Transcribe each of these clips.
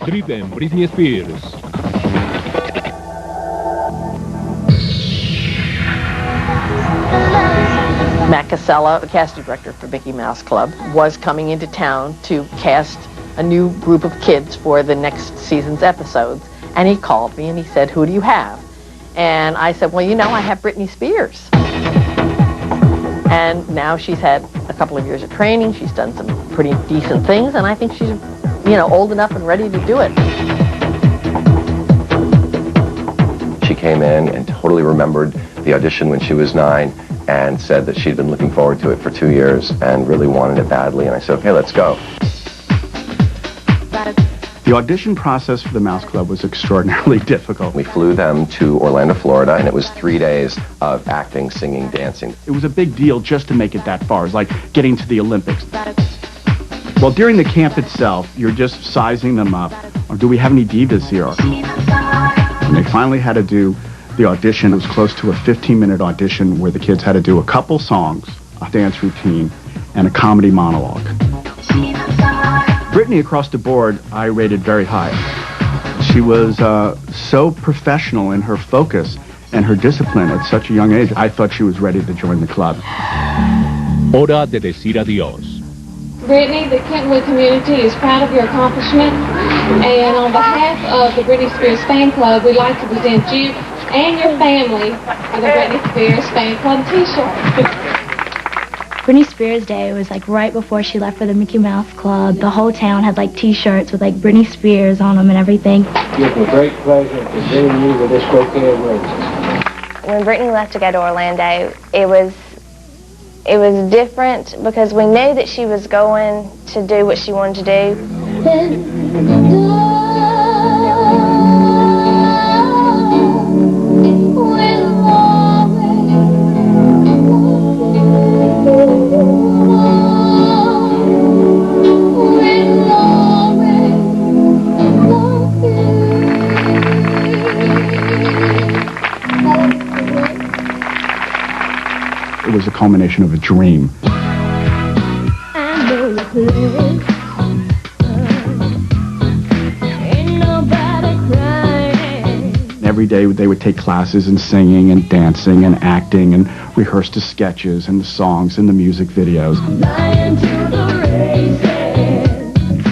Driven Britney Spears. Matt Casella, the casting director for Mickey Mouse Club, was coming into town to cast a new group of kids for the next season's episodes. And he called me and he said, "Who do you have?" And I said, "Well, you know, I have Britney Spears." And now she's had a couple of years of training. She's done some pretty decent things, and I think she's, you know, old enough and ready to do it. She came in and totally remembered the audition when she was 9 and said that she'd been looking forward to it for 2 years and really wanted it badly. And I said, "Okay, let's go." The audition process for the Mouse Club was extraordinarily difficult. We flew them to Orlando, Florida, and it was 3 days of acting, singing, dancing. It was a big deal just to make it that far. It's like getting to the Olympics. Well, during the camp itself, you're just sizing them up. Or do we have any divas here? And they finally had to do the audition. It was close to a 15-minute audition where the kids had to do a couple songs, a dance routine, and a comedy monologue. Britney, across the board, I rated very high. She was so professional in her focus and her discipline at such a young age. I thought she was ready to join the club. Hora de decir adiós. Britney, the Kentwood community is proud of your accomplishment, and on behalf of the Britney Spears Fan Club, we'd like to present you and your family with a Britney Spears Fan Club t-shirt. Britney Spears Day was like right before she left for the Mickey Mouse Club. The whole town had like t-shirts with like Britney Spears on them and everything. It gives me great pleasure presenting you with this bouquet of roses. When Britney left to go to Orlando, it was different because we knew that she was going to do what she wanted to do. It was a culmination of a dream. Every day they would take classes in singing and dancing and acting and rehearse the sketches and the songs and the music videos.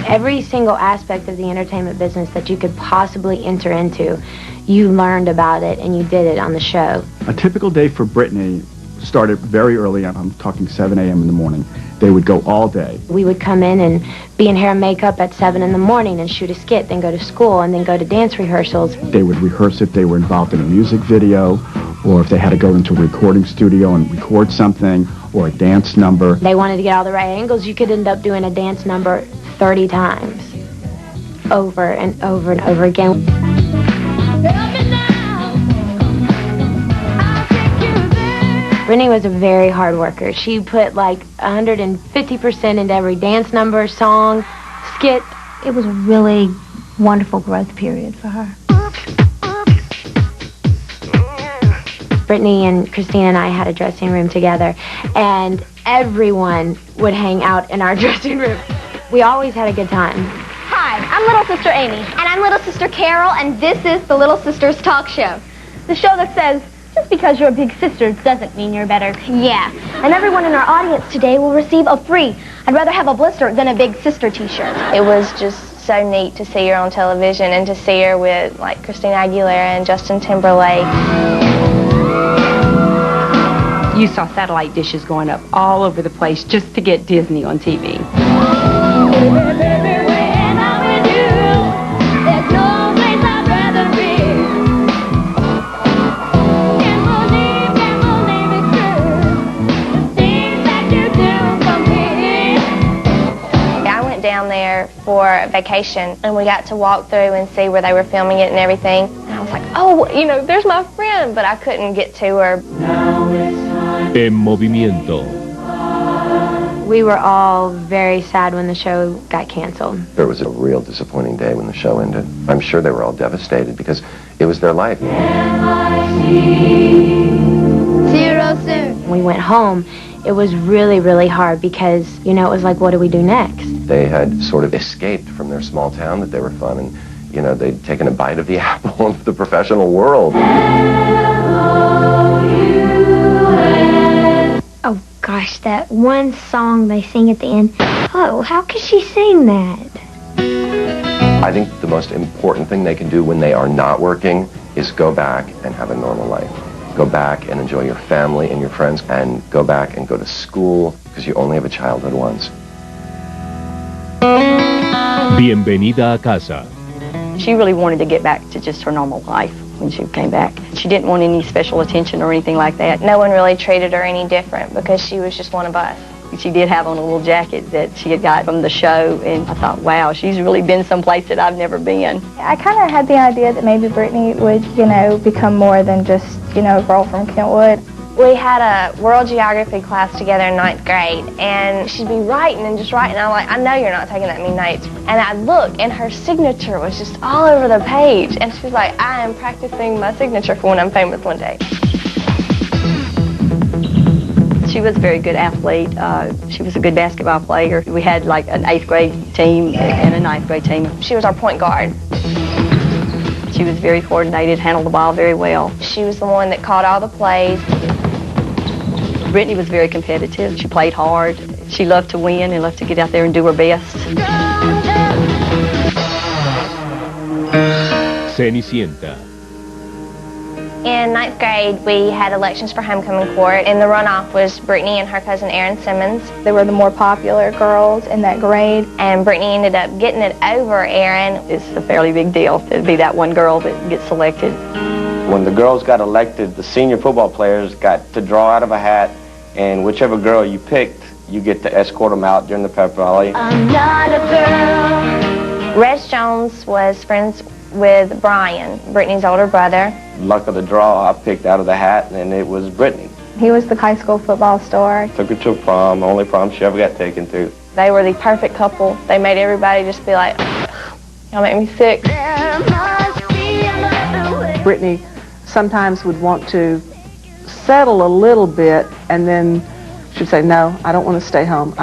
Every single aspect of the entertainment business that you could possibly enter into, you learned about it and you did it on the show. A typical day for Britney started very early on. I'm talking 7 a.m. in the morning. They would go all day. We would come in and be in hair and makeup at 7 in the morning and shoot a skit, then go to school, and then go to dance rehearsals. They would rehearse if they were involved in a music video, or if they had to go into a recording studio and record something, or a dance number. They wanted to get all the right angles. You could end up doing a dance number 30 times, over and over and over again. Britney was a very hard worker. She put like 150% into every dance number, song, skit. It was a really wonderful growth period for her. Britney and Christina and I had a dressing room together, and everyone would hang out in our dressing room. We always had a good time. Hi, I'm Little Sister Amy. And I'm Little Sister Carol, and this is the Little Sisters Talk Show. The show that says, just because you're a big sister doesn't mean you're better. Yeah, and everyone in our audience today will receive a free I'd rather have a blister than a big sister t-shirt. It was just so neat to see her on television and to see her with like Christina Aguilera and Justin Timberlake. You saw satellite dishes going up all over the place just to get Disney on TV. Down there for vacation, and we got to walk through and see where they were filming it and everything. And I was like, oh, you know, there's my friend, but I couldn't get to her. En movimiento. We were all very sad when the show got canceled. It was a real disappointing day when the show ended. I'm sure they were all devastated because it was their life. See you real soon. When we went home, it was really, really hard because, you know, it was like, what do we do next? they had sort of escaped from their small town, that they were fun, and, you know, they'd taken a bite of the apple of the professional world. Oh gosh, that one song they sing at the end. Oh, how could she sing that? I think the most important thing they can do when they are not working is go back and have a normal life. Go back and enjoy your family and your friends, and go back and go to school, because you only have a childhood once. Bienvenida a casa. She really wanted to get back to just her normal life when she came back. She didn't want any special attention or anything like that. No one really treated her any different because she was just one of us. She did have on a little jacket that she had got from the show, and I thought, wow, she's really been someplace that I've never been. I kind of had the idea that maybe Britney would, you know, become more than just, you know, a girl from Kentwood. We had a world geography class together in 9th grade, and she'd be writing and just writing. I'm like, I know you're not taking that many notes. And I'd look, and her signature was just all over the page. And she's like, I am practicing my signature for when I'm famous one day. She was a very good athlete. She was a good basketball player. We had like an 8th grade team and a 9th grade team. She was our point guard. She was very coordinated, handled the ball very well. She was the one that caught all the plays. Britney was very competitive. She played hard. She loved to win and loved to get out there and do her best. Cenicienta. In 9th grade, we had elections for homecoming court, and the runoff was Britney and her cousin Erin Simmons. They were the more popular girls in that grade. And Britney ended up getting it over Erin. It's a fairly big deal to be that one girl that gets selected. When the girls got elected, the senior football players got to draw out of a hat, and whichever girl you picked, you get to escort them out during the pep rally. I'm not a girl. Reg Jones was friends with Brian, Britney's older brother. Luck of the draw, I picked out of the hat, and it was Britney. He was the high school football star. Took her to prom, only prom she ever got taken to. They were the perfect couple. They made everybody just be like, y'all make me sick. Britney sometimes would want to settle a little bit, and then she'd say, no, I don't want to stay home.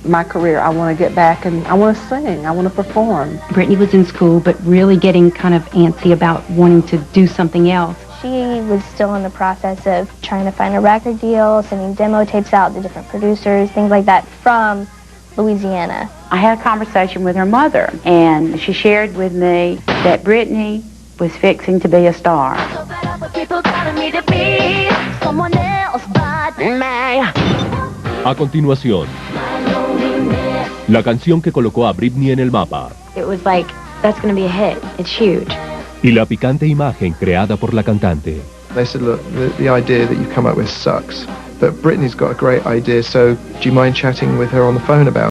My career, I want to get back and I want to sing, I want to perform. Britney was in school, but really getting kind of antsy about wanting to do something else. She was still in the process of trying to find a record deal, sending demo tapes out to different producers, things like that, from Louisiana. I had a conversation with her mother, and she shared with me that Britney was fixing to be a star. A continuación, la canción que colocó a Britney en el mapa It was like, that's going to be a hit. It's huge. y la picante imagen creada por la cantante. They said, look, the idea that you've come up with sucks, but Britney's got a great idea, so do you mind chatting with her on the phone about it?